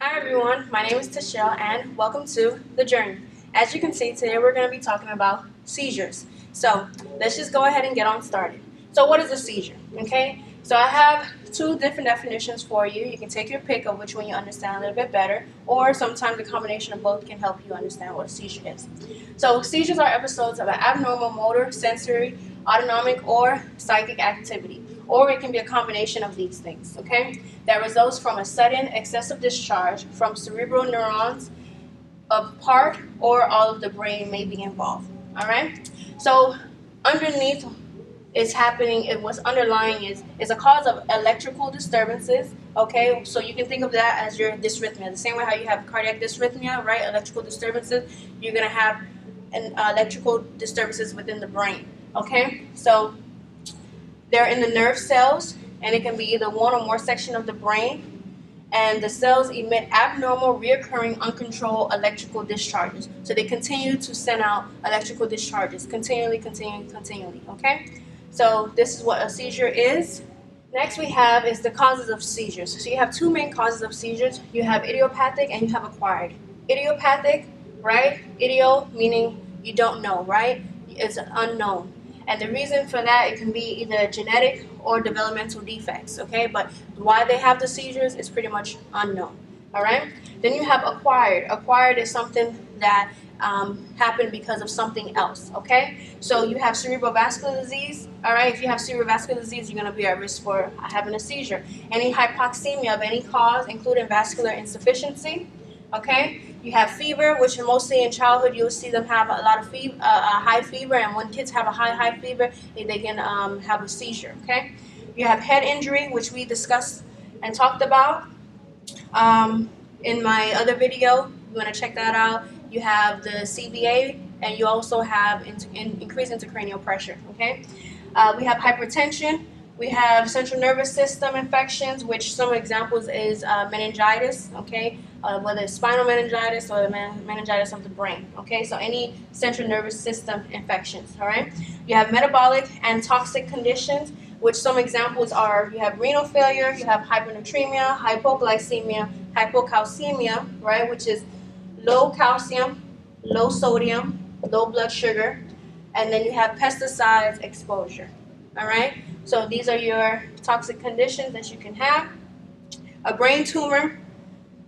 Hi everyone, my name is Tashelle and welcome to The Journey. As you can see, today we're going to be talking about seizures. So let's just go ahead and get on started. So what is a seizure? Okay, so I have two different definitions for you. You can take your pick of which one you understand a little bit better, or sometimes the combination of both can help you understand what a seizure is. So seizures are episodes of an abnormal motor, sensory, autonomic, or psychic activity, or it can be a combination of these things, okay, that results from a sudden excessive discharge from cerebral neurons of part or all of the brain may be involved. All right, so underneath what's underlying is a cause of electrical disturbances. Okay, so you can think of that as your dysrhythmia. The same way how you have cardiac dysrhythmia, right? Electrical disturbances, you're gonna have electrical disturbances within the brain. Okay, so they're in the nerve cells, and it can be either one or more sections of the brain. And the cells emit abnormal, reoccurring, uncontrolled electrical discharges. So they continue to send out electrical discharges, continually. Okay? So this is what a seizure is. Next we have is the causes of seizures. So you have two main causes of seizures. You have idiopathic and you have acquired. Idiopathic, right? Idio meaning you don't know, right? It's unknown. And the reason for that, it can be either genetic or developmental defects, okay? But why they have the seizures is pretty much unknown, all right? Then you have acquired. Acquired is something that happened because of something else, okay? So you have cerebrovascular disease, all right? If you have cerebrovascular disease, you're going to be at risk for having a seizure. Any hypoxemia of any cause, including vascular insufficiency, okay? You have fever, which mostly in childhood you'll see them have a lot of fever, high fever, and when kids have a high fever, they can have a seizure, okay? You have head injury, which we discussed and talked about in my other video. You want to check that out. You have the CVA, and you also have increased intracranial pressure, okay? We have hypertension. We have central nervous system infections, which some examples is meningitis, okay? Whether it's spinal meningitis or the meningitis of the brain, okay? So any central nervous system infections, all right? You have metabolic and toxic conditions, which some examples are you have renal failure, you have hyponatremia, hypoglycemia, hypocalcemia, right, which is low calcium, low sodium, low blood sugar, and then you have pesticides exposure, all right? So these are your toxic conditions that you can have. A brain tumor,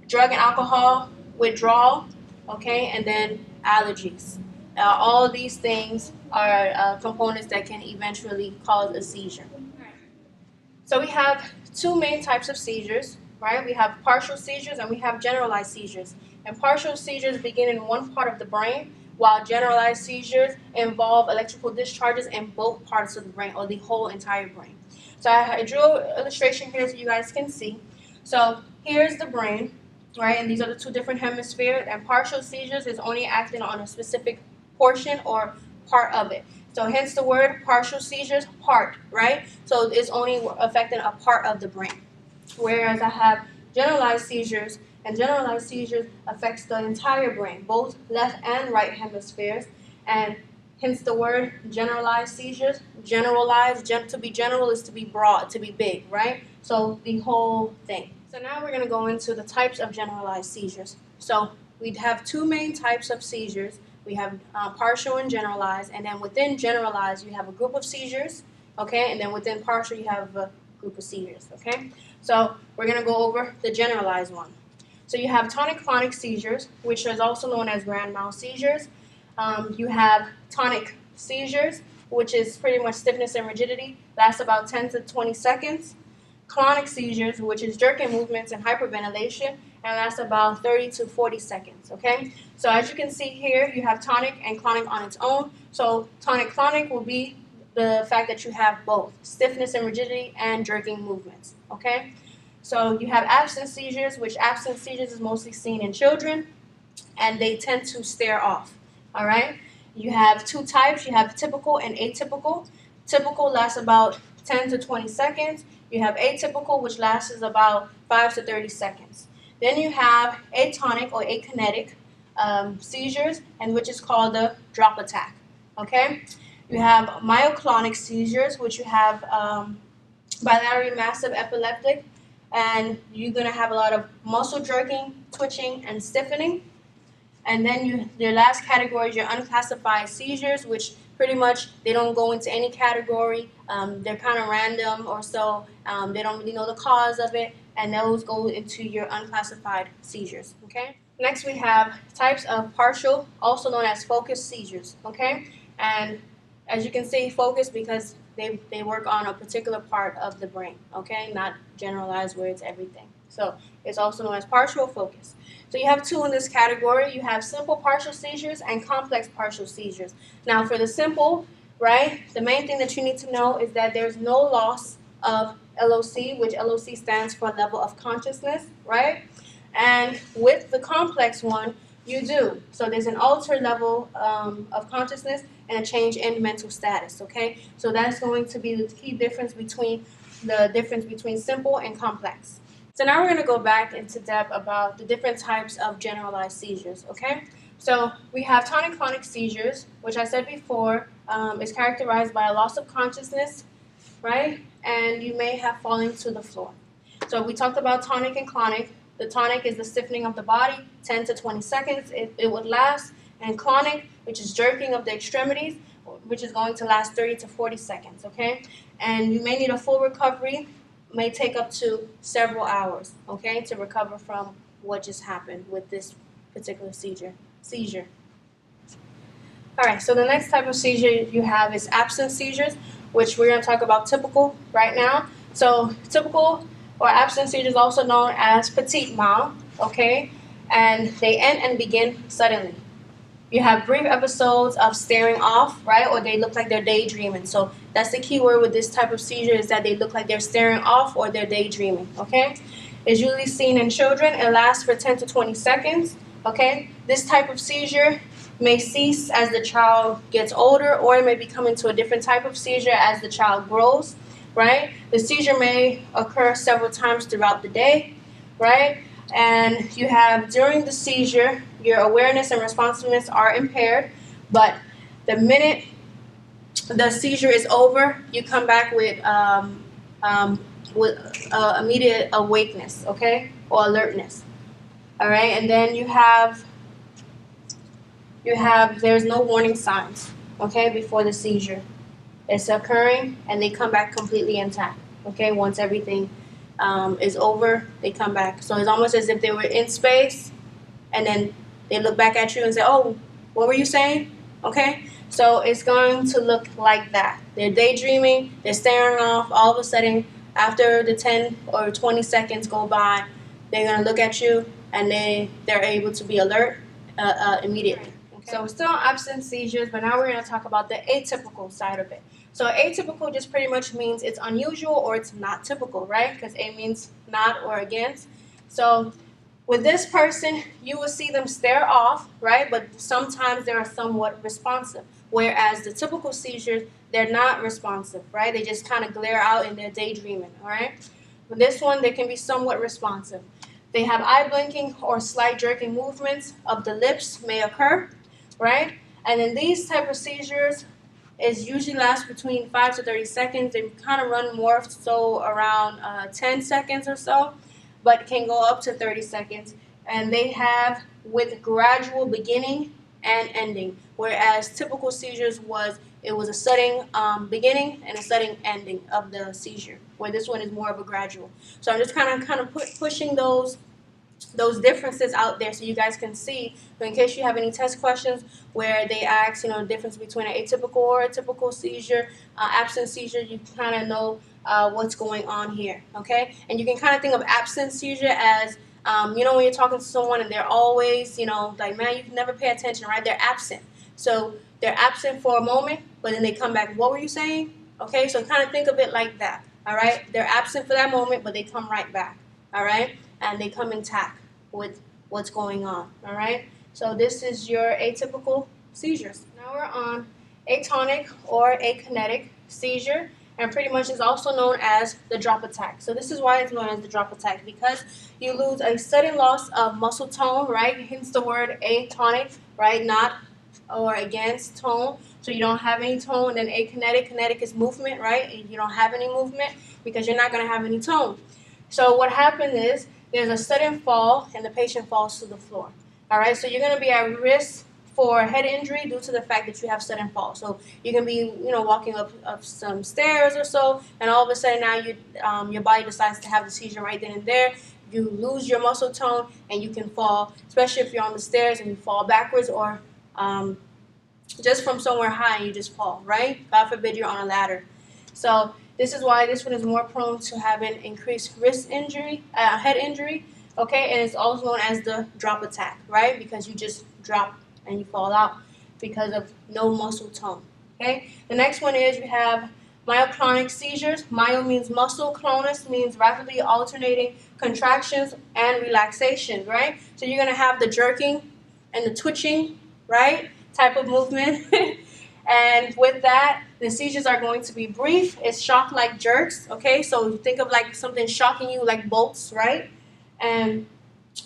drug and alcohol withdrawal, okay, and then allergies. All of these things are components that can eventually cause a seizure. So we have two main types of seizures, right? We have partial seizures and we have generalized seizures. And partial seizures begin in one part of the brain, while generalized seizures involve electrical discharges in both parts of the brain, or the whole entire brain. So I drew an illustration here so you guys can see. So here's the brain, right? And these are the two different hemispheres. And partial seizures is only acting on a specific portion or part of it. So hence the word partial seizures, part, right? So it's only affecting a part of the brain. Whereas I have generalized seizures, and generalized seizures affects the entire brain, both left and right hemispheres, and hence the word generalized seizures. Generalized, to be general is to be broad, to be big, right? So the whole thing. So now we're going to go into the types of generalized seizures. So we have two main types of seizures. We have partial and generalized, and then within generalized you have a group of seizures, okay, and then within partial you have a group of seizures, okay? So we're going to go over the generalized one. So you have tonic-clonic seizures, which is also known as grand mal seizures. You have tonic seizures, which is pretty much stiffness and rigidity, lasts about 10 to 20 seconds. Clonic seizures, which is jerking movements and hyperventilation, and lasts about 30 to 40 seconds, okay? So as you can see here, you have tonic and clonic on its own. So tonic-clonic will be the fact that you have both stiffness and rigidity and jerking movements, okay? So you have absence seizures, which absence seizures is mostly seen in children, and they tend to stare off, all right? You have two types. You have typical and atypical. Typical lasts about 10 to 20 seconds. You have atypical, which lasts about 5 to 30 seconds. Then you have atonic or akinetic seizures, and which is called the drop attack, okay? You have myoclonic seizures, which you have bilaterally massive epileptic, and you're going to have a lot of muscle jerking, twitching, and stiffening. And then your last category is your unclassified seizures, which pretty much they don't go into any category. They're kind of random or so. They don't really know the cause of it, and those go into your unclassified seizures. Okay. Next, we have types of partial, also known as focused seizures. Okay, and as you can see, focused because they work on a particular part of the brain. Okay, not generalized where it's everything. So it's also known as partial focus. So you have two in this category. You have simple partial seizures and complex partial seizures. Now for the simple, right, the main thing that you need to know is that there's no loss of LOC, which LOC stands for level of consciousness, right? And with the complex one, you do. So there's an altered level of consciousness and a change in mental status, okay? So that's going to be the key difference between simple and complex. So now we're going to go back into depth about the different types of generalized seizures, okay? So we have tonic-clonic seizures, which I said before is characterized by a loss of consciousness, right? And you may have fallen to the floor. So we talked about tonic and clonic. The tonic is the stiffening of the body, 10 to 20 seconds it would last. And clonic, which is jerking of the extremities, which is going to last 30 to 40 seconds, okay? And you may need a full recovery. May take up to several hours, okay, to recover from what just happened with this particular seizure. All right, so the next type of seizure you have is absent seizures, which we're going to talk about typical right now. So typical or absent seizures, also known as petit mal, okay, and they end and begin suddenly. You have brief episodes of staring off, right, or they look like they're daydreaming. So that's the key word with this type of seizure is that they look like they're staring off or they're daydreaming, okay? It's usually seen in children. It lasts for 10 to 20 seconds, okay? This type of seizure may cease as the child gets older, or it may become into a different type of seizure as the child grows, right? The seizure may occur several times throughout the day, right? And you have during the seizure, your awareness and responsiveness are impaired, but the minute the seizure is over, you come back with immediate awakeness, okay, or alertness. All right, and then you have there's no warning signs, okay, before the seizure. It's occurring, and they come back completely intact, okay, once everything is over, they come back. So it's almost as if they were in space, and then they look back at you and say, oh, what were you saying? Okay, so it's going to look like that. They're daydreaming, they're staring off. All of a sudden, after the 10 or 20 seconds go by, they're going to look at you, and they're able to be alert immediately. Okay. So we're still on absent seizures, but now we're going to talk about the atypical side of it. So atypical just pretty much means it's unusual or it's not typical, right? Because A means not or against. So with this person, you will see them stare off, right? But sometimes they are somewhat responsive. Whereas the typical seizures, they're not responsive, right? They just kind of glare out and they're daydreaming, all right? With this one, they can be somewhat responsive. They have eye blinking or slight jerking movements of the lips may occur, right? And then these type of seizures is usually last between 5 to 30 seconds. They kind of run more so around 10 seconds or so, but can go up to 30 seconds. And they have with gradual beginning and ending, whereas typical seizures was a sudden beginning and a sudden ending of the seizure, where this one is more of a gradual. So I'm just kind of pushing those differences out there so you guys can see. But in case you have any test questions where they ask, the difference between an atypical or a typical seizure, absent seizure, you kind of know what's going on here, okay? And you can kind of think of absent seizure as, when you're talking to someone and they're always, like, man, you can never pay attention, right? They're absent. So they're absent for a moment, but then they come back. What were you saying? Okay, so kind of think of it like that, all right? They're absent for that moment, but they come right back, all right? And they come intact with what's going on, all right? So this is your atypical seizures. Now we're on atonic or akinetic seizure, and pretty much is also known as the drop attack. So this is why it's known as the drop attack, because you lose a sudden loss of muscle tone, right? Hence the word atonic, right? Not or against tone. So you don't have any tone. And akinetic, kinetic is movement, right? And you don't have any movement because you're not going to have any tone. So what happened is there's a sudden fall and the patient falls to the floor. All right, so you're going to be at risk for head injury due to the fact that you have sudden fall. So you can be, walking up some stairs or so, and all of a sudden now your body decides to have the seizure right then and there. You lose your muscle tone and you can fall, especially if you're on the stairs and you fall backwards, or just from somewhere high and you just fall, right? God forbid you're on a ladder. So this is why this one is more prone to having increased wrist injury, head injury, okay? And it's also known as the drop attack, right? Because you just drop and you fall out because of no muscle tone, okay? The next one is we have myoclonic seizures. Myo means muscle, clonus means rapidly alternating contractions and relaxation, right? So you're going to have the jerking and the twitching, right, type of movement. And with that, the seizures are going to be brief. It's shock-like jerks, okay? So think of like something shocking you like bolts, right? And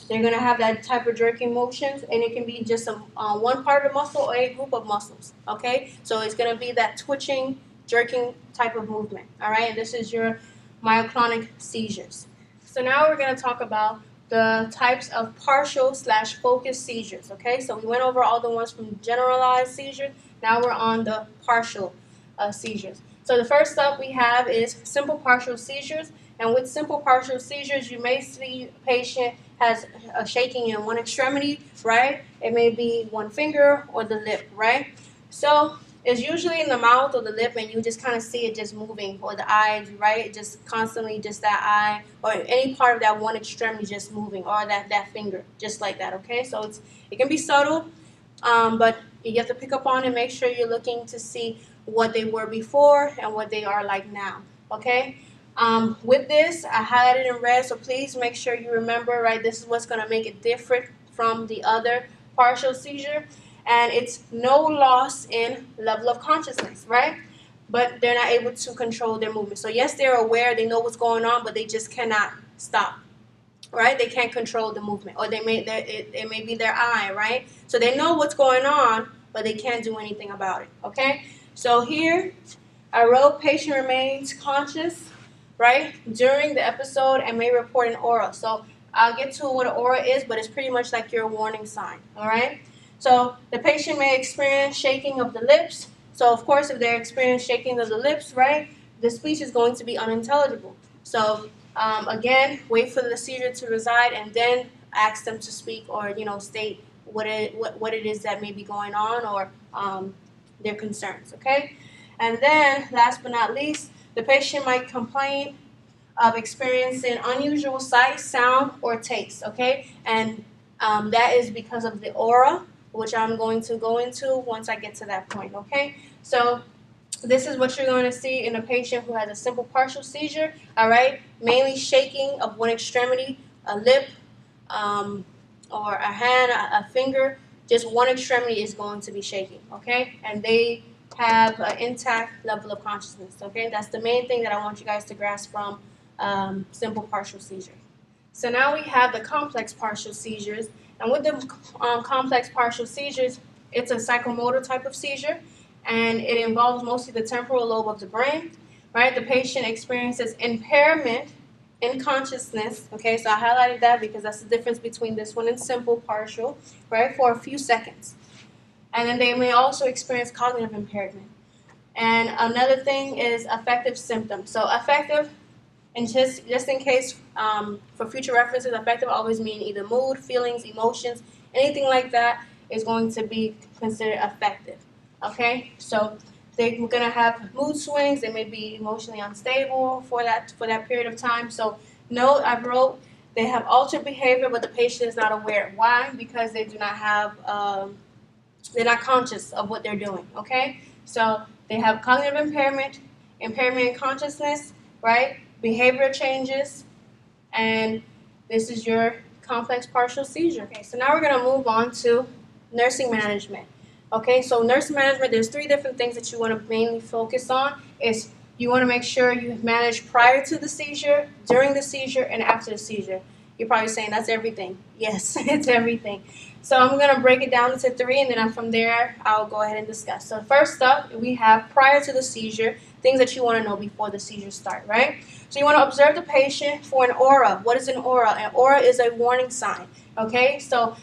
they're going to have that type of jerking motions, and it can be just one part of the muscle or a group of muscles, okay? So it's going to be that twitching, jerking type of movement, all right? And this is your myoclonic seizures. So now we're going to talk about the types of partial/focused seizures, okay? So we went over all the ones from generalized seizures. Now we're on the partial seizures. So the first up we have is simple partial seizures. And with simple partial seizures, you may see a patient has a shaking in one extremity, right? It may be one finger or the lip, right? So it's usually in the mouth or the lip, and you just kind of see it just moving, or the eyes, right? Just constantly, just that eye, or any part of that one extremity just moving, or that finger, just like that, okay? So it can be subtle, but you have to pick up on it. Make sure you're looking to see what they were before and what they are like now, okay? With this, I highlighted in red, so please make sure you remember, right, this is what's going to make it different from the other partial seizure, and it's no loss in level of consciousness, right? But they're not able to control their movement. So yes, they're aware, they know what's going on, but they just cannot stop, right? They can't control the movement, or it may be their eye, right? So they know what's going on, but they can't do anything about it, okay? So here, I wrote patient remains conscious, right, during the episode and may report an aura. So I'll get to what an aura is, but it's pretty much like your warning sign, all right? So the patient may experience shaking of the lips. So of course, if they're experiencing shaking of the lips, right, the speech is going to be unintelligible. So again, wait for the seizure to reside and then ask them to speak, or state what it is that may be going on, or their concerns, okay? And then last but not least, the patient might complain of experiencing unusual sight, sound, or taste, okay? And that is because of the aura, which I'm going to go into once I get to that point, okay? So this is what you're going to see in a patient who has a simple partial seizure, all right? Mainly shaking of one extremity, a lip, or a hand, a finger. Just one extremity is going to be shaking, okay? And they have an intact level of consciousness, okay? That's the main thing that I want you guys to grasp from simple partial seizure. So now we have the complex partial seizures. And with the complex partial seizures, it's a psychomotor type of seizure, and it involves mostly the temporal lobe of the brain, right? The patient experiences impairment in consciousness, okay? So I highlighted that because that's the difference between this one and simple partial, right, for a few seconds. And then they may also experience cognitive impairment. And another thing is affective symptoms. So affective, and just in case, for future references, affective always mean either mood, feelings, emotions, anything like that is going to be considered affective, okay? So they're going to have mood swings. They may be emotionally unstable for that period of time. So note, I wrote, they have altered behavior, but the patient is not aware. Why? Because they do not have, they're not conscious of what they're doing, okay? So they have cognitive impairment, impairment in consciousness, right? Behavior changes, and this is your complex partial seizure. Okay, so now we're going to move on to nursing management. Okay, so nursing management, there's 3 different things that you want to mainly focus on. Is you want to make sure you manage prior to the seizure, during the seizure, and after the seizure. You're probably saying that's everything. Yes, it's everything. So I'm going to break it down into 3, and then from there I'll go ahead and discuss. So first up, we have prior to the seizure. things that you want to know before the seizures start, right? So you want to observe the patient for an aura. What is an aura? An aura is a warning sign, okay? So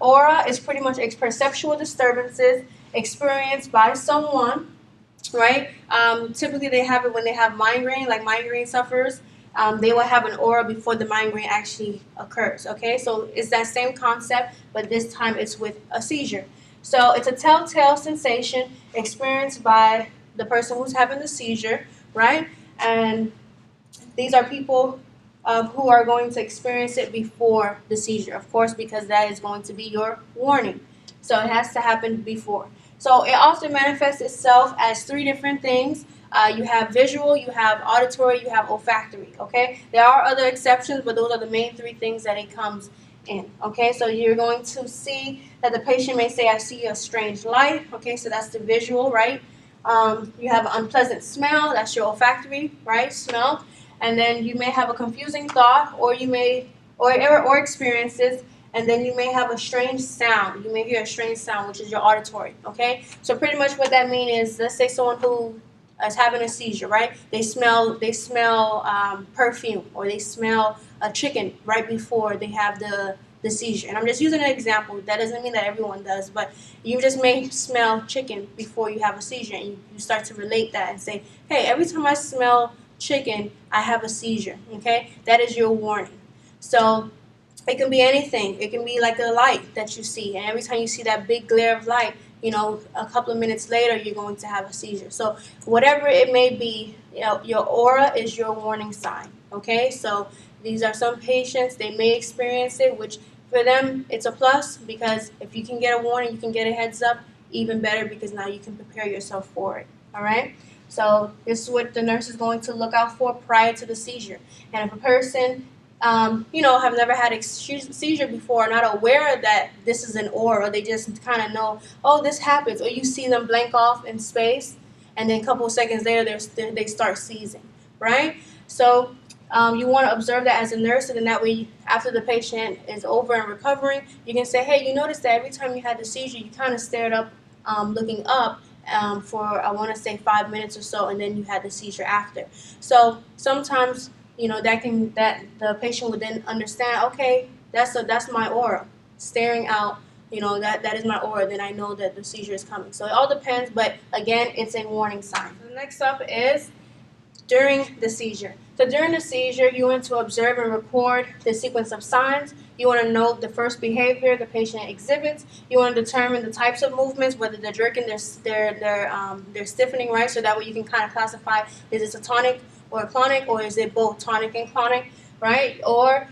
aura is pretty much perceptual disturbances experienced by someone, right? Typically they have it when they have migraine, like migraine sufferers. They will have an aura before the migraine actually occurs, okay? So it's that same concept, but this time it's with a seizure. So it's a telltale sensation experienced by the person who's having the seizure, right? And these are people who are going to experience it before the seizure, of course, because that is going to be your warning. So it has to happen before. So it often manifests itself as three different things. You have visual, you have auditory, you have olfactory, okay? There are other exceptions, but those are the main three things that it comes in, okay? So you're going to see that the patient may say, I see a strange light, okay? So that's the visual, right? You have an unpleasant smell, that's your olfactory, right? Smell. And then you may have a confusing thought, or you may, or experiences, and then you may have a strange sound. You may hear a strange sound, which is your auditory, okay? So pretty much what that means is, let's say someone who is having a seizure, right? They smell perfume, or they smell a chicken right before they have the seizure. And I'm just using an example. That doesn't mean that everyone does, but you just may smell chicken before you have a seizure, and you start to relate that and say, hey, every time I smell chicken, I have a seizure, okay? That is your warning. So it can be anything. It can be like a light that you see, and every time you see that big glare of light, you know, a couple of minutes later, you're going to have a seizure. So whatever it may be, you know, your aura is your warning sign, okay? So these are some patients, they may experience it, which for them, it's a plus, because if you can get a warning, you can get a heads up, even better, because now you can prepare yourself for it, all right? So this is what the nurse is going to look out for prior to the seizure. And if a person you know, have never had a seizure before, not aware that this is an aura, they just kind of know, oh, this happens, or you see them blank off in space, and then a couple of seconds later, they start seizing, right? So you want to observe that as a nurse, and then that way, after the patient is over and recovering, you can say, hey, you noticed that every time you had the seizure, you kind of stared up, looking up, for, I want to say 5 minutes or so, and then you had the seizure after. So sometimes, you know, that the patient would then understand, okay, that's my aura, staring out, you know, that is my aura, then I know that the seizure is coming. So it all depends, but again, it's a warning sign. So the next up is during the seizure. So during the seizure, you want to observe and record the sequence of signs. You want to note the first behavior the patient exhibits. You want to determine the types of movements, whether they're jerking, they're stiffening, right? So that way you can kind of classify, is this a tonic or a clonic, or is it both tonic and clonic, right? Or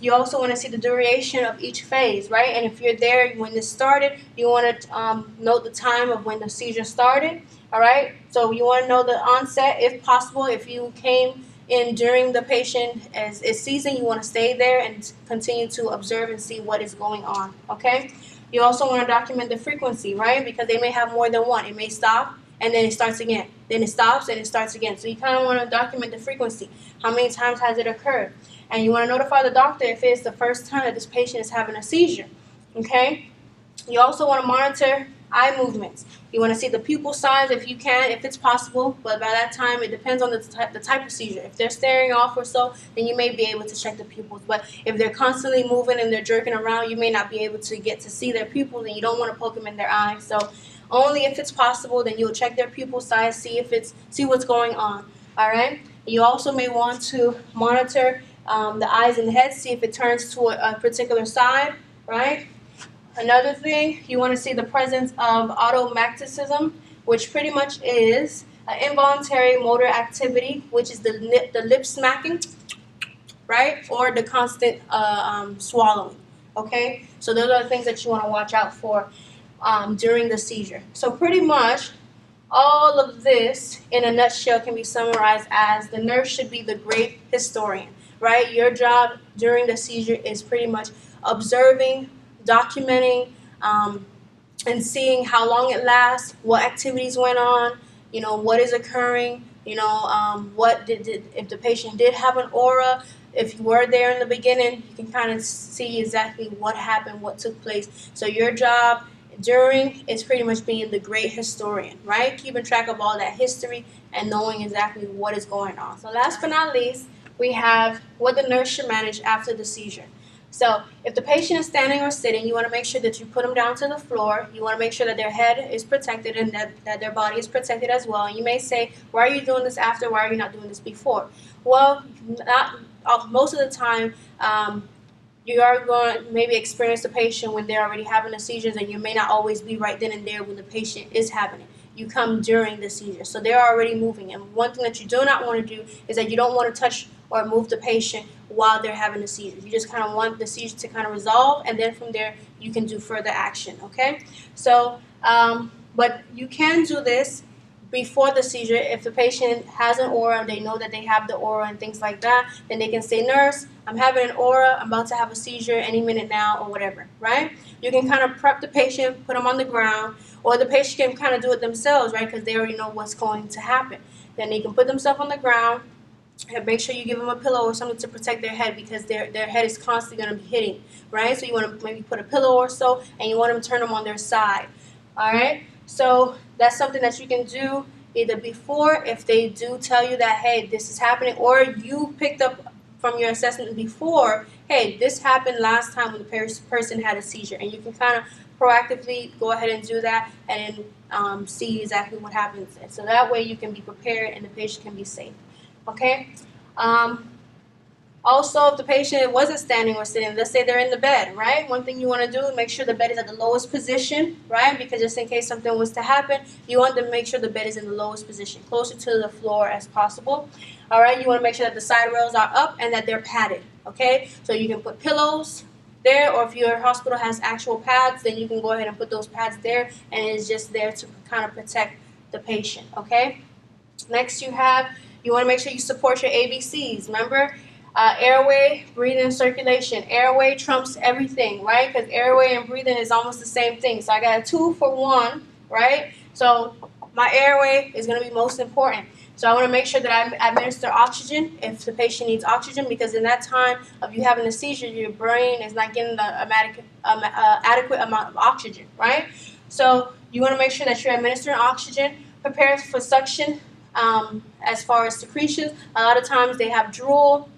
you also want to see the duration of each phase, right? And if you're there when this started, you want to note the time of when the seizure started, all right? So you want to know the onset, if possible. If you came in during the patient is seizing, you want to stay there and continue to observe and see what is going on, okay? You also want to document the frequency, right? Because they may have more than one. It may stop, and then it starts again. Then it stops, and it starts again. So you kind of want to document the frequency. How many times has it occurred? And you want to notify the doctor if it's the first time that this patient is having a seizure, okay? You also want to monitor eye movements. You want to see the pupil size if you can, if it's possible, but by that time, it depends on the type of seizure. If they're staring off or so, then you may be able to check the pupils. But if they're constantly moving and they're jerking around, you may not be able to get to see their pupils, and you don't want to poke them in their eyes. So only if it's possible, then you'll check their pupil size, see what's going on, all right? You also may want to monitor the eyes and the head, see if it turns to a particular side, right? Another thing, you want to see the presence of automagnetism, which pretty much is an involuntary motor activity, which is the lip smacking, right? Or the constant swallowing, okay? So those are the things that you want to watch out for during the seizure. So pretty much all of this in a nutshell can be summarized as the nurse should be the great historian, right? Your job during the seizure is pretty much observing, documenting, and seeing how long it lasts, what activities went on, you know, what is occurring, you know, if the patient did have an aura, if you were there in the beginning, you can kind of see exactly what happened, what took place. So your job during is pretty much being the great historian, right? Keeping track of all that history and knowing exactly what is going on. So last but not least, we have what the nurse should manage after the seizure. So if the patient is standing or sitting, you want to make sure that you put them down to the floor. You want to make sure that their head is protected and that their body is protected as well. And you may say, why are you doing this after? Why are you not doing this before? Well, most of the time, you are going to maybe experience the patient when they're already having the seizures, and you may not always be right then and there when the patient is having it. You come during the seizure, so they're already moving. And one thing that you do not want to do is that you don't want to touch or move the patient while they're having the seizure. You just kind of want the seizure to kind of resolve, and then from there you can do further action, okay? So, but you can do this before the seizure. If the patient has an aura, they know that they have the aura and things like that, then they can say, nurse, I'm having an aura, I'm about to have a seizure any minute now, or whatever, right? You can kind of prep the patient, put them on the ground, or the patient can kind of do it themselves, right, because they already know what's going to happen. Then they can put themselves on the ground, and make sure you give them a pillow or something to protect their head, because their head is constantly going to be hitting, right? So you want to maybe put a pillow or so, and you want them to turn them on their side, all right? So that's something that you can do either before, if they do tell you that, hey, this is happening, or you picked up from your assessment before, hey, this happened last time when the person had a seizure, and you can kind of proactively go ahead and do that and then see exactly what happens. And so that way you can be prepared and the patient can be safe. Okay? Also, if the patient wasn't standing or sitting, let's say they're in the bed, right? One thing you want to do is make sure the bed is at the lowest position, right? Because just in case something was to happen, you want to make sure the bed is in the lowest position, closer to the floor as possible. All right? You want to make sure that the side rails are up and that they're padded, okay? So you can put pillows there, or if your hospital has actual pads, then you can go ahead and put those pads there, and it's just there to kind of protect the patient, okay? Next, you want to make sure you support your ABCs. Remember, airway, breathing, and circulation. Airway trumps everything, right? Because airway and breathing is almost the same thing. So I got a 2 for 1, right? So my airway is going to be most important. So I want to make sure that I administer oxygen if the patient needs oxygen, because in that time of you having a seizure, your brain is not getting the adequate amount of oxygen, right? So you want to make sure that you're administering oxygen. Prepare for suction as far as secretions. A lot of times they have drool,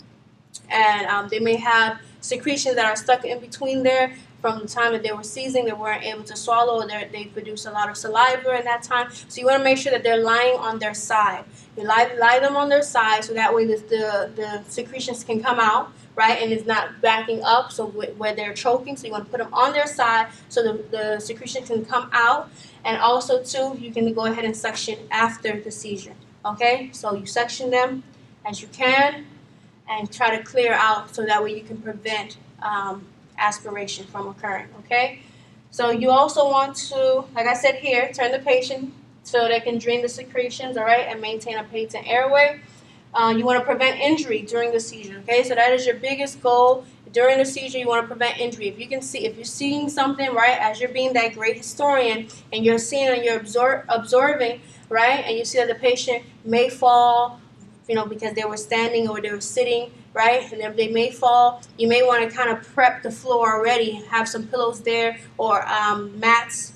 and they may have secretions that are stuck in between there. From the time that they were seizing, they weren't able to swallow, they produce a lot of saliva in that time. So you want to make sure that they're lying on their side. You lie them on their side, so that way the secretions can come out, right, and it's not backing up, so where they're choking. So you want to put them on their side so the secretion can come out. And also, too, you can go ahead and suction after the seizure, okay? So you suction them as you can and try to clear out, so that way you can prevent aspiration from occurring, okay? So you also want to, like I said here, turn the patient so they can drain the secretions, all right, and maintain a patent airway. You want to prevent injury during the seizure, okay? So that is your biggest goal. During the seizure, you want to prevent injury. If you're seeing something, right, as you're being that great historian, and you're seeing and you're observing, right, and you see that the patient may fall, because they were standing or they were sitting, right? And if they may fall, you may want to kind of prep the floor already, have some pillows there, or mats.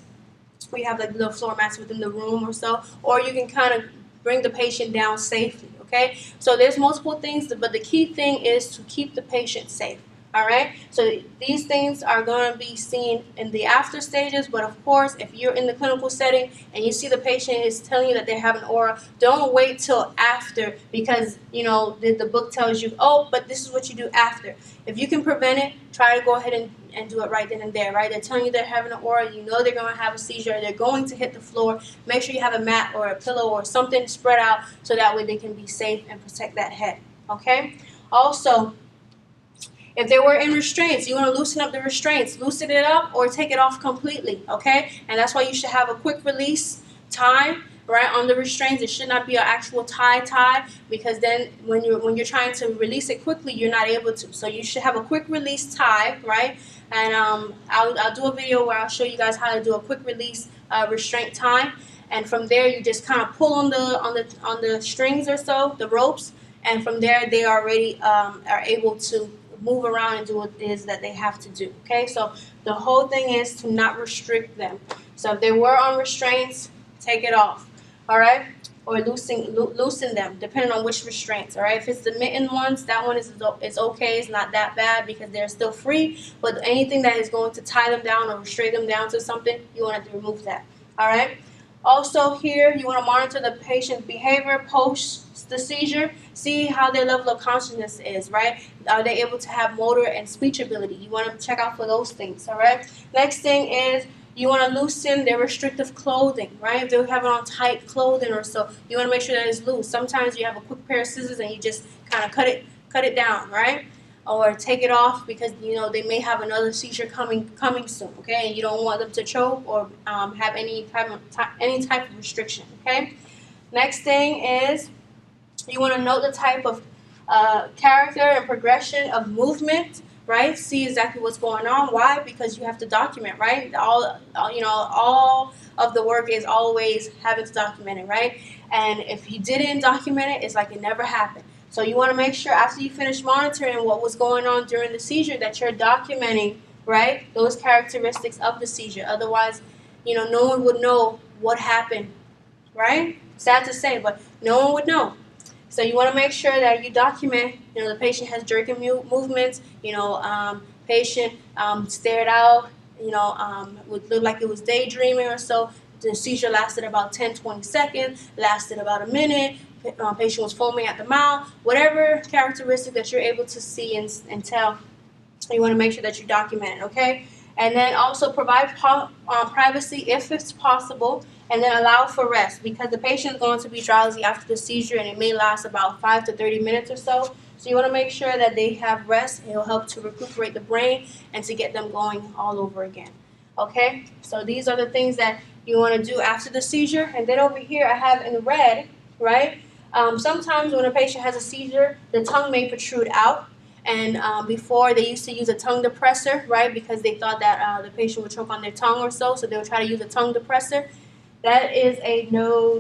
We have like little floor mats within the room or so, or you can kind of bring the patient down safely, okay? So there's multiple things, but the key thing is to keep the patient safe. All right, so these things are going to be seen in the after stages, but of course, if you're in the clinical setting and you see the patient is telling you that they have an aura, don't wait till after, because the book tells you, oh, but this is what you do after. If you can prevent it, try to go ahead and do it right then and there, right? They're telling you they're having an aura, they're going to have a seizure, they're going to hit the floor. Make sure you have a mat or a pillow or something spread out, so that way they can be safe and protect that head, okay? Also, if they were in restraints, you want to loosen up the restraints. Loosen it up or take it off completely, okay? And that's why you should have a quick release time, right, on the restraints. It should not be an actual tie, because then when you're trying to release it quickly, you're not able to. So you should have a quick release tie, right? And I'll do a video where I'll show you guys how to do a quick release restraint tie. And from there, you just kind of pull on the strings or so, the ropes, and from there they already are able to move around and do what it is that they have to do. Okay, so the whole thing is to not restrict them. So if they were on restraints, take it off. All right, or loosen them, depending on which restraints. All right, if it's the mitten ones, that one is okay. It's not that bad because they're still free. But anything that is going to tie them down or restrain them down to something, you want to remove that. All right. Also here, you want to monitor the patient's behavior post the seizure. See how their level of consciousness is, right? Are they able to have motor and speech ability? You want to check out for those things, all right? Next thing is you want to loosen their restrictive clothing, right? If they have on tight clothing or so, you want to make sure that it's loose. Sometimes you have a quick pair of scissors and you just kind of cut it down, right? Or take it off because they may have another seizure coming soon, okay? And you don't want them to choke or have any type of restriction, okay? Next thing is you want to note the type of character and progression of movement, right? See exactly what's going on. Why? Because you have to document, right? All of the work is always having to document it, right? And if you didn't document it, it's like it never happened. So you want to make sure after you finish monitoring what was going on during the seizure that you're documenting, right, those characteristics of the seizure. Otherwise, no one would know what happened, right? Sad to say, but no one would know. So you want to make sure that you document, the patient has jerking movements, patient stared out, would look like it was daydreaming or so. The seizure lasted about 10-20 seconds, lasted about a minute. Patient was foaming at the mouth. Whatever characteristic that you're able to see and tell, you want to make sure that you document it, okay? And then also provide privacy if it's possible, and then allow for rest because the patient is going to be drowsy after the seizure and it may last about 5 to 30 minutes or so. So you want to make sure that they have rest. It will help to recuperate the brain and to get them going all over again. Okay, so these are the things that you want to do after the seizure. And then over here I have in red, right? Sometimes when a patient has a seizure, the tongue may protrude out. And before, they used to use a tongue depressor, right, because they thought that the patient would choke on their tongue or so they would try to use a tongue depressor. That is a no,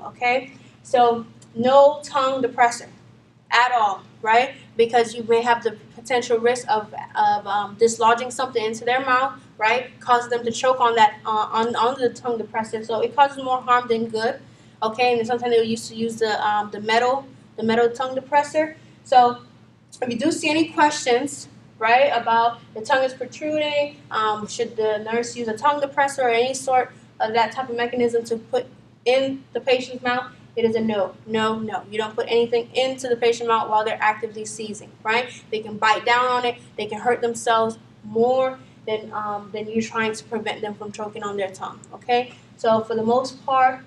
okay? So no tongue depressor at all, right, because you may have the potential risk of dislodging something into their mouth, right, causing them to choke on that on the tongue depressor. So it causes more harm than good, okay? And then sometimes they used to use the metal tongue depressor. So if you do see any questions, right, about the tongue is protruding, should the nurse use a tongue depressor or any sort of that type of mechanism to put in the patient's mouth, it is a no. You don't put anything into the patient's mouth while they're actively seizing, right? They can bite down on it. They can hurt themselves more than you trying to prevent them from choking on their tongue, okay? So for the most part,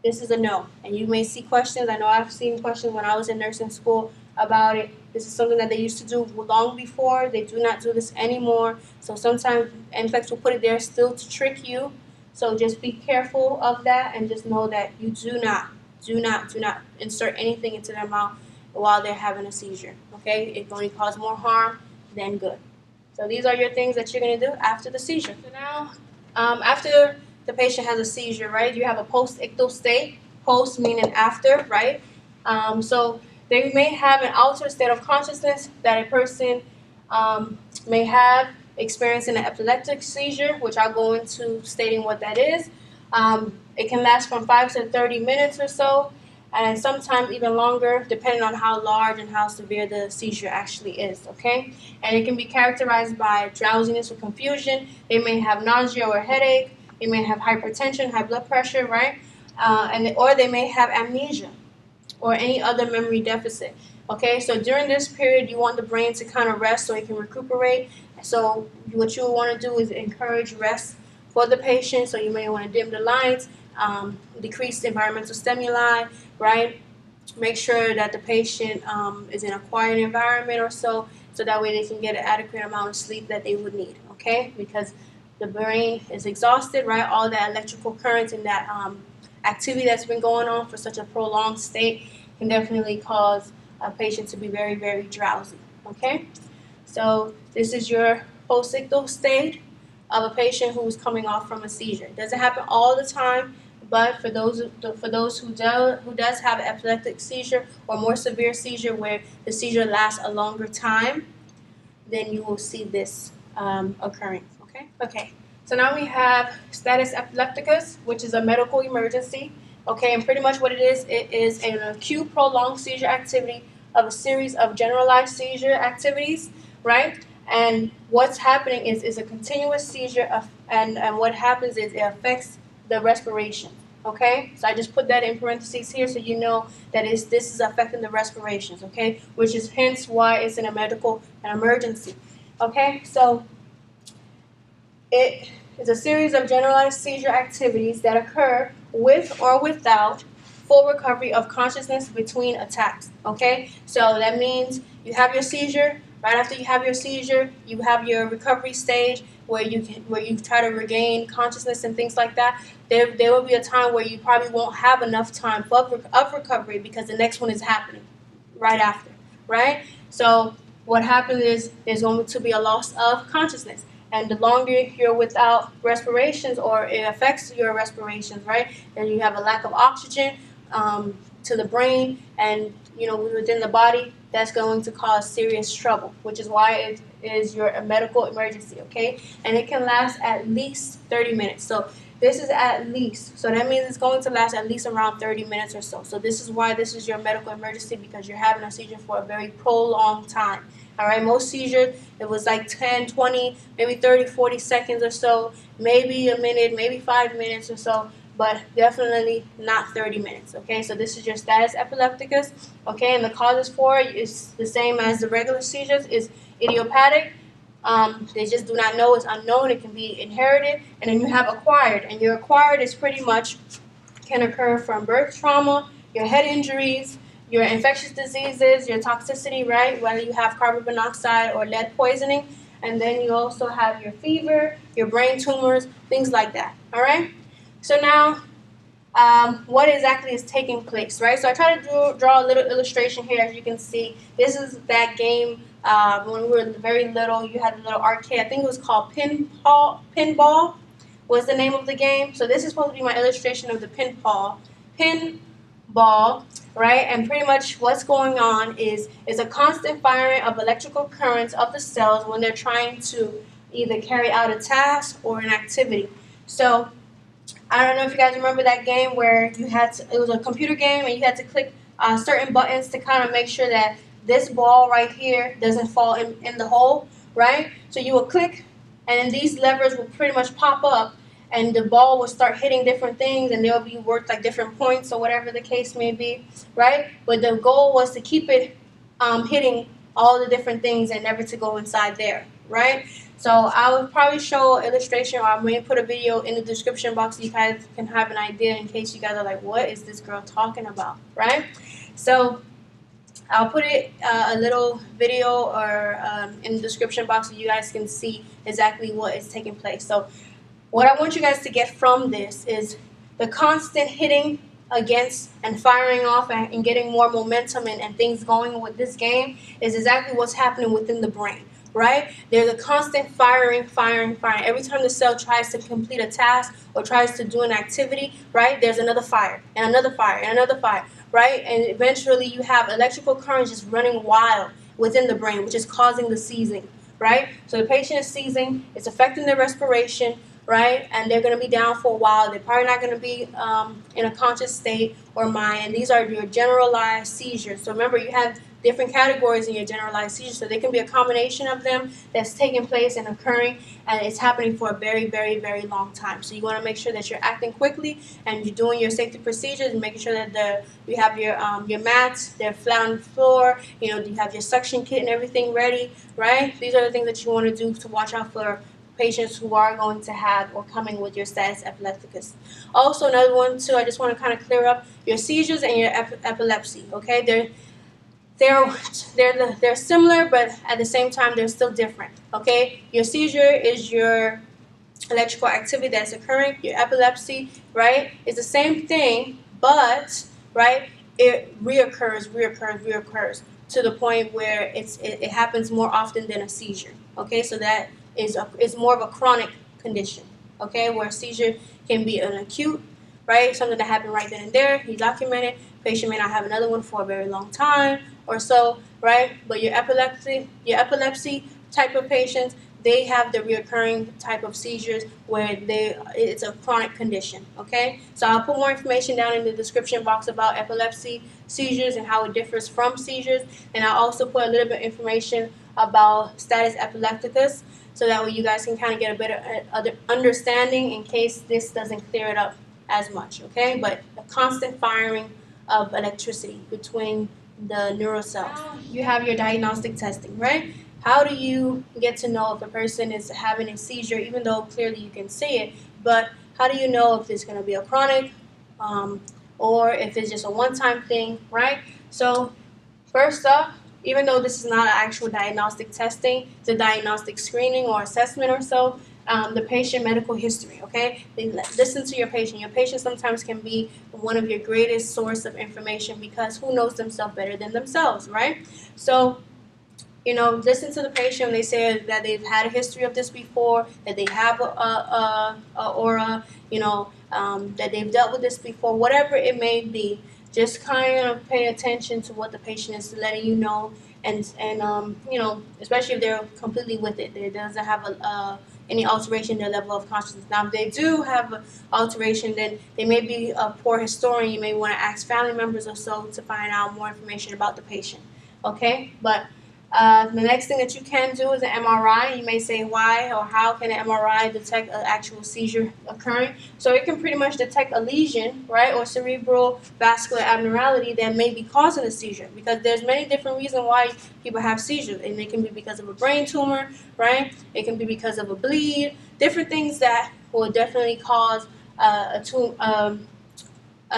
this is a no. And you may see questions. I know I've seen questions when I was in nursing school about it. This is something that they used to do long before. They do not do this anymore. So sometimes NCLEX will put it there still to trick you. So just be careful of that and just know that you do not insert anything into their mouth while they're having a seizure. Okay? It's going to cause more harm than good. So these are your things that you're going to do after the seizure. So now, after the patient has a seizure, right, you have a post-ictal state. Post meaning after, right? So they may have an altered state of consciousness that a person may have experiencing an epileptic seizure, which I'll go into stating what that is. It can last from 5 to 30 minutes or so, and sometimes even longer, depending on how large and how severe the seizure actually is, okay? And it can be characterized by drowsiness or confusion. They may have nausea or headache. They may have hypertension, high blood pressure, right? Or they may have amnesia or any other memory deficit. Okay, so during this period, you want the brain to kind of rest so it can recuperate. So what you want to do is encourage rest for the patient. So you may want to dim the lights, decrease the environmental stimuli, right? Make sure that the patient is in a quiet environment or so that way they can get an adequate amount of sleep that they would need, okay? Because the brain is exhausted, right? All that electrical currents and that activity that's been going on for such a prolonged state can definitely cause a patient to be very, very drowsy, okay? So this is your post-ictal state of a patient who's coming off from a seizure. It doesn't happen all the time, But for those who does have epileptic seizure or more severe seizure where the seizure lasts a longer time, then you will see this occurring. Okay. So now we have status epilepticus, which is a medical emergency. Okay, and pretty much what it is an acute prolonged seizure activity of a series of generalized seizure activities, right? And what's happening is a continuous seizure and what happens is it affects the respiration. Okay, so I just put that in parentheses here so you know that this is affecting the respirations. Okay, which is hence why it's in a medical emergency. Okay, so it is a series of generalized seizure activities that occur with or without full recovery of consciousness between attacks. Okay, so that means you have your seizure. Right after you have your seizure, you have your recovery stage where you try to regain consciousness and things like that. There will be a time where you probably won't have enough time of recovery because the next one is happening right after. Right. So what happens is there's going to be a loss of consciousness. And the longer you're without respirations or it affects your respirations, right, then you have a lack of oxygen to the brain and, within the body, that's going to cause serious trouble, which is why it is a medical emergency, okay? And it can last at least 30 minutes. So this is at least. So that means it's going to last at least around 30 minutes or so. So this is why this is your medical emergency, because you're having a seizure for a very prolonged time. All right, most seizures, it was like 10, 20, maybe 30, 40 seconds or so, maybe a minute, maybe 5 minutes or so, but definitely not 30 minutes, okay? So this is your status epilepticus, okay? And the causes for it is the same as the regular seizures, is idiopathic. They just do not know, it's unknown, it can be inherited, and then you have acquired. And your acquired is pretty much can occur from birth trauma, your head injuries, your infectious diseases, your toxicity, right? Whether you have carbon monoxide or lead poisoning. And then you also have your fever, your brain tumors, things like that, all right? So now, what exactly is taking place, right? So I try to draw a little illustration here. As you can see, this is that game when we were very little. You had a little arcade. I think it was called Pinball was the name of the game. So this is supposed to be my illustration of the pinball, right? And pretty much what's going on is a constant firing of electrical currents of the cells when they're trying to either carry out a task or an activity. So I don't know if you guys remember that game where it was a computer game and you had to click certain buttons to kind of make sure that this ball right here doesn't fall in the hole, right? So you would click and these levers will pretty much pop up and the ball will start hitting different things and they'll be worked like different points or whatever the case may be, right? But the goal was to keep it hitting all the different things and never to go inside there, right? So I will probably show an illustration or I may put a video in the description box so you guys can have an idea in case you guys are like, what is this girl talking about, right? So I'll put a little video or in the description box so you guys can see exactly what is taking place. So what I want you guys to get from this is the constant hitting against and firing off and getting more momentum and things going with this game is exactly what's happening within the brain, right? There's a constant firing. Every time the cell tries to complete a task or tries to do an activity, right, there's another fire and another fire and another fire, right? And eventually you have electrical currents just running wild within the brain, which is causing the seizing, right? So the patient is seizing, it's affecting their respiration, right? And they're going to be down for a while. They're probably not going to be in a conscious state or mind. And these are your generalized seizures. So remember, you have different categories in your generalized seizures. So there can be a combination of them that's taking place and occurring, and it's happening for a very, very, very long time. So you want to make sure that you're acting quickly and you're doing your safety procedures and making sure that you have your mats, they're flat on the floor, you have your suction kit and everything ready, right? These are the things that you want to do to watch out for patients who are going to have or coming with your status epilepticus. Also, another one too, I just want to kind of clear up your seizures and your epilepsy. Okay, they're similar, but at the same time they're still different. Okay, your seizure is your electrical activity that's occurring. Your epilepsy, right, is the same thing, but right, it reoccurs to the point where it happens more often than a seizure. Okay, so that is more of a chronic condition, okay, where seizure can be an acute, right? Something that happened right then and there, you document it. Patient may not have another one for a very long time or so, right? But your epilepsy type of patients, they have the recurring type of seizures where it's a chronic condition, okay? So I'll put more information down in the description box about epilepsy seizures and how it differs from seizures, and I'll also put a little bit of information about status epilepticus, so that way you guys can kind of get a better understanding in case this doesn't clear it up as much, okay? But a constant firing of electricity between the neural cells. You have your diagnostic testing, right? How do you get to know if a person is having a seizure, even though clearly you can see it, but how do you know if it's going to be a chronic or if it's just a one-time thing, right? So first up, even though this is not an actual diagnostic testing, it's a diagnostic screening or assessment or so, the patient medical history, okay? Listen to your patient. Your patient sometimes can be one of your greatest source of information because who knows themselves better than themselves, right? So, listen to the patient when they say that they've had a history of this before, that they have a aura, that they've dealt with this before, whatever it may be. Just kind of pay attention to what the patient is letting you know, and especially if they're completely with it. It doesn't have any alteration in their level of consciousness. Now, if they do have an alteration, then they may be a poor historian. You may want to ask family members or so to find out more information about the patient. Okay, but the next thing that you can do is an MRI. You may say, why or how can an MRI detect an actual seizure occurring? So it can pretty much detect a lesion, right, or cerebral vascular abnormality that may be causing a seizure, because there's many different reasons why people have seizures, and it can be because of a brain tumor, right? It can be because of a bleed, different things that will definitely cause a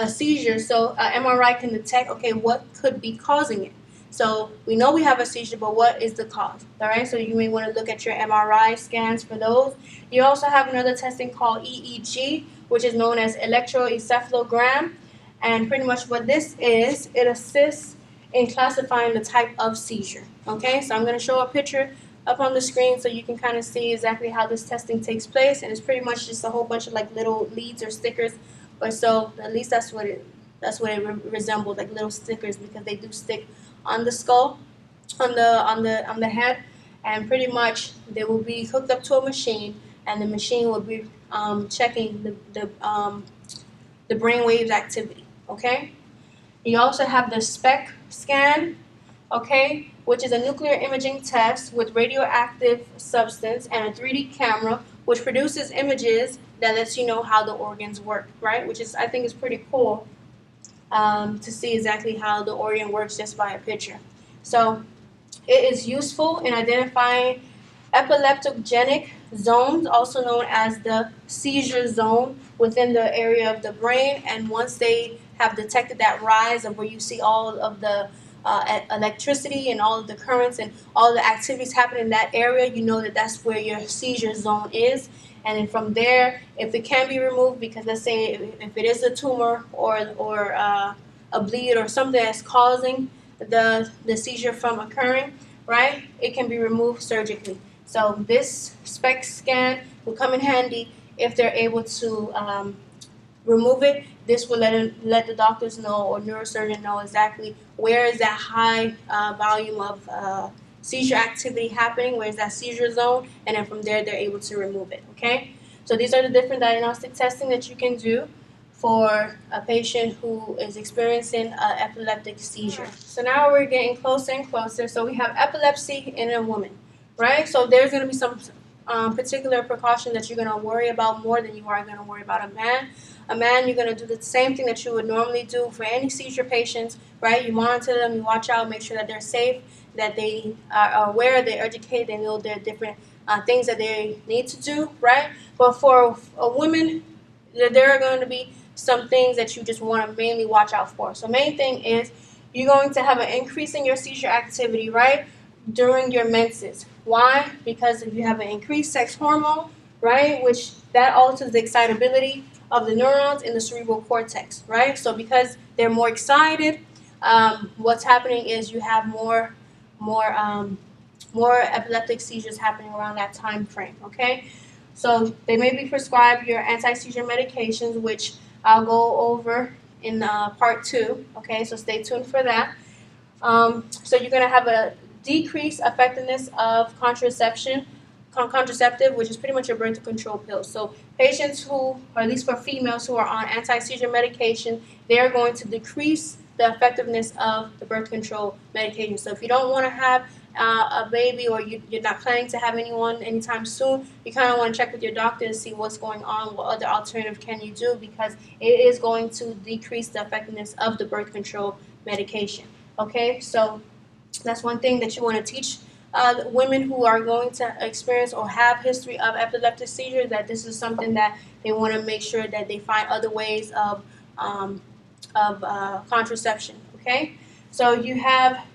seizure. So an MRI can detect, okay, what could be causing it. So we know we have a seizure, but what is the cause? All right, so you may want to look at your MRI scans for those. You also have another testing called EEG, which is known as electroencephalogram. And pretty much what this is, it assists in classifying the type of seizure. Okay, so I'm going to show a picture up on the screen so you can kind of see exactly how this testing takes place. And it's pretty much just a whole bunch of like little leads or stickers, or so. At least that's what it resembles, like little stickers, because they do stick on the skull, on the head, and pretty much they will be hooked up to a machine, and the machine will be checking the brain waves activity. Okay. You also have the SPECT scan, okay, which is a nuclear imaging test with radioactive substance and a 3D camera, which produces images that lets you know how the organs work, right? Which is, I think, is pretty cool. To see exactly how the organ works just by a picture. So it is useful in identifying epileptogenic zones, also known as the seizure zone, within the area of the brain. And once they have detected that rise of where you see all of the electricity and all of the currents and all the activities happening in that area, you know that that's where your seizure zone is. And then from there, if it can be removed, because let's say if it is a tumor or a bleed or something that's causing the seizure from occurring, right, it can be removed surgically. So this SPECT scan will come in handy if they're able to remove it. This will let the doctors know or neurosurgeon know exactly where is that high volume of seizure activity happening, where's that seizure zone, and then from there they're able to remove it, okay? So these are the different diagnostic testing that you can do for a patient who is experiencing an epileptic seizure. So now we're getting closer and closer. So we have epilepsy in a woman, right? So there's going to be some particular precaution that you're going to worry about more than you are going to worry about a man. A man, you're going to do the same thing that you would normally do for any seizure patients, right? You monitor them, you watch out, make sure that they're safe, that they are aware, they're educated, they know there are different things that they need to do, right? But for a woman, there are going to be some things that you just want to mainly watch out for. So main thing is you're going to have an increase in your seizure activity, right, during your menses. Why? Because if you have an increased sex hormone, right, which that alters the excitability of the neurons in the cerebral cortex, right? So because they're more excited, what's happening is you have more epileptic seizures happening around that time frame, okay? So they may be prescribed your anti-seizure medications, which I'll go over in part 2. Okay, so stay tuned for that. So you're going to have a decreased effectiveness of contraceptive, which is pretty much your birth control pill. So patients who, or at least for females who are on anti-seizure medication, they are going to decrease the effectiveness of the birth control medication. So if you don't want to have a baby, or you're not planning to have anyone anytime soon, you kind of want to check with your doctor to see what's going on, what other alternative can you do, because it is going to decrease the effectiveness of the birth control medication. Okay, so that's one thing that you want to teach women who are going to experience or have history of epileptic seizures, that this is something that they want to make sure that they find other ways of contraception. Okay, so you have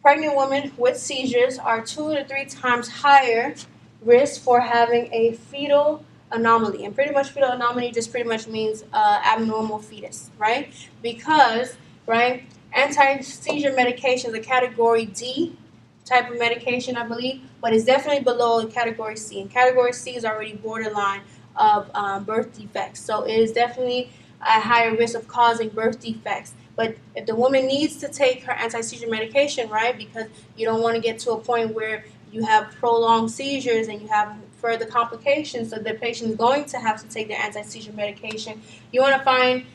pregnant women with seizures are 2 to 3 times higher risk for having a fetal anomaly. And pretty much fetal anomaly just pretty much means abnormal fetus, right? Because, right, anti-seizure medication is a category D type of medication, I believe, but it's definitely below category C. And category C is already borderline of birth defects. So it is definitely a higher risk of causing birth defects. But if the woman needs to take her anti-seizure medication, right, because you don't want to get to a point where you have prolonged seizures and you have further complications, so the patient is going to have to take their anti-seizure medication, you want to find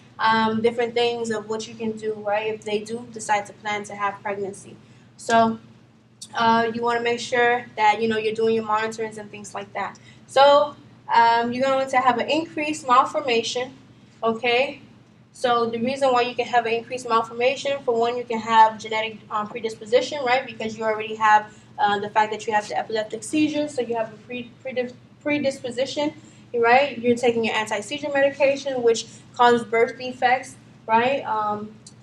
different things of what you can do, right, if they do decide to plan to have pregnancy. So you want to make sure that, you know, you're doing your monitorings and things like that. So you're going to have an increased malformation, okay? So the reason why you can have an increased malformation, for one, you can have genetic predisposition, right? Because you already have the fact that you have the epileptic seizures, so you have a predisposition, right? You're taking your anti-seizure medication, which causes birth defects, right?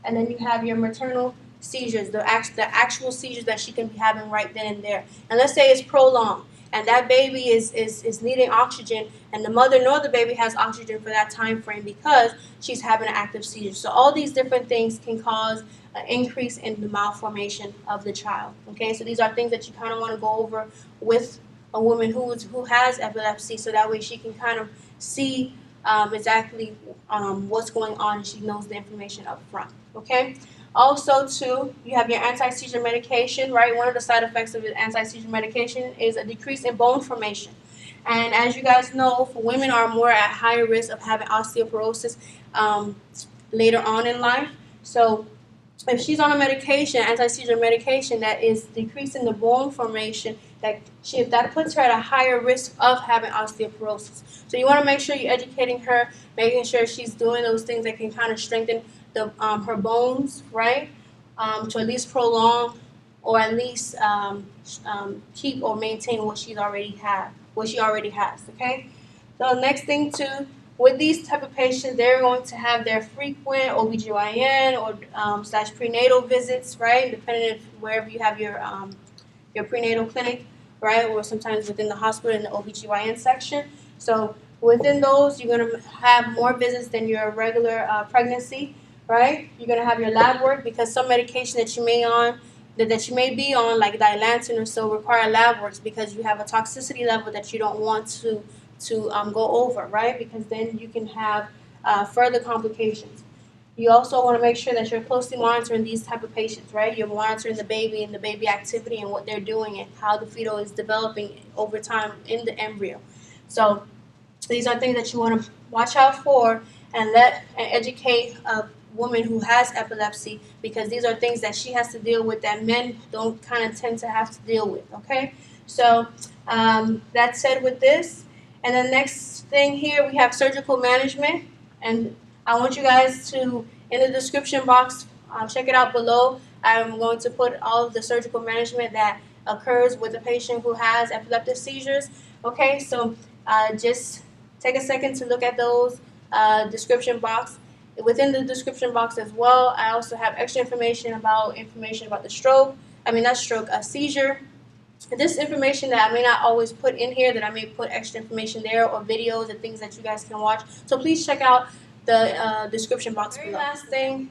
And then you have your maternal seizures, the actual seizures that she can be having right then and there. And let's say it's prolonged, and that baby is needing oxygen, and the mother nor the baby has oxygen for that time frame because she's having an active seizure. So all these different things can cause an increase in the malformation of the child. Okay, so these are things that you kind of want to go over with a woman who has epilepsy, so that way she can kind of see exactly what's going on, and she knows the information up front. Okay. Also, too, you have your anti-seizure medication, right? One of the side effects of the anti-seizure medication is a decrease in bone formation. And as you guys know, for women are more at higher risk of having osteoporosis later on in life. So if she's on a medication, anti-seizure medication, that is decreasing the bone formation, that puts her at a higher risk of having osteoporosis. So you want to make sure you're educating her, making sure she's doing those things that can kind of strengthen her bones, right? To at least prolong, or at least keep or maintain what she already has. Okay. So next thing too, with these type of patients, they're going to have their frequent OBGYN or slash prenatal visits, right? Depending on wherever you have your prenatal clinic, right? Or sometimes within the hospital in the OBGYN section. So within those, you're going to have more visits than your regular pregnancy, right? You're going to have your lab work, because some medication that you may be on, like Dilantin or so, require lab works because you have a toxicity level that you don't want to go over, right? Because then you can have further complications. You also want to make sure that you're closely monitoring these type of patients, right? You're monitoring the baby and the baby activity and what they're doing and how the fetal is developing over time in the embryo. So these are things that you want to watch out for and educate a woman who has epilepsy, because these are things that she has to deal with that men don't kind of tend to have to deal with, okay? So that said with this, and the next thing here, we have surgical management, and I want you guys to, in the description box, check it out below. I'm going to put all of the surgical management that occurs with a patient who has epileptic seizures, okay? So just take a second to look at those description box. Within the description box as well, I also have extra information about the stroke. A seizure. This information that I may not always put in here, that I may put extra information there, or videos and things that you guys can watch. So please check out the description box below. Very last thing,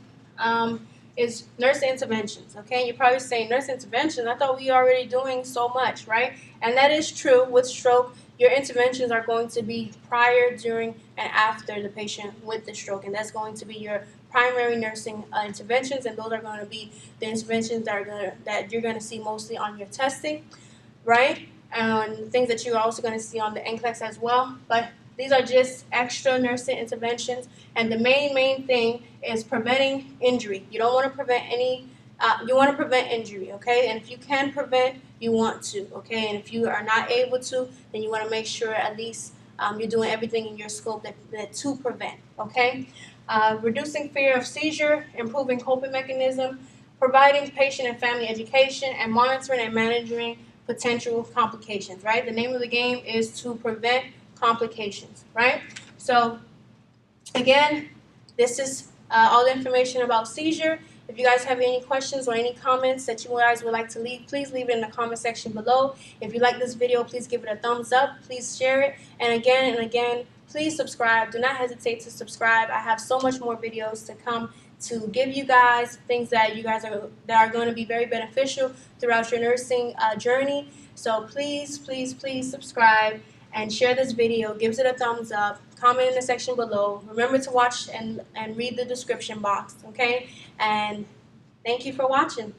is nurse interventions, okay? You're probably saying, nurse interventions? I thought we were already doing so much, right? And that is true. With stroke, your interventions are going to be prior, during, and after the patient with the stroke, and that's going to be your primary nursing interventions, and those are going to be the interventions that you're going to see mostly on your testing, right? And things that you're also going to see on the NCLEX as well. But these are just extra nursing interventions, and the main thing is preventing injury. You don't want to prevent you want to prevent injury, okay? And if you can prevent, you want to, okay? And if you are not able to, then you want to make sure at least you're doing everything in your scope that to prevent, okay? Reducing fear of seizure, improving coping mechanism, providing patient and family education, and monitoring and managing potential complications, right? The name of the game is to prevent complications, right? So, again, this is all the information about seizure. If you guys have any questions or any comments that you guys would like to leave, please leave it in the comment section below. If you like this video, please give it a thumbs up. Please share it. And again, please subscribe. Do not hesitate to subscribe. I have so much more videos to come to give you guys things that are going to be very beneficial throughout your nursing journey. So please subscribe and share this video. Give it a thumbs up. Comment in the section below. Remember to watch and read the description box, okay? And thank you for watching.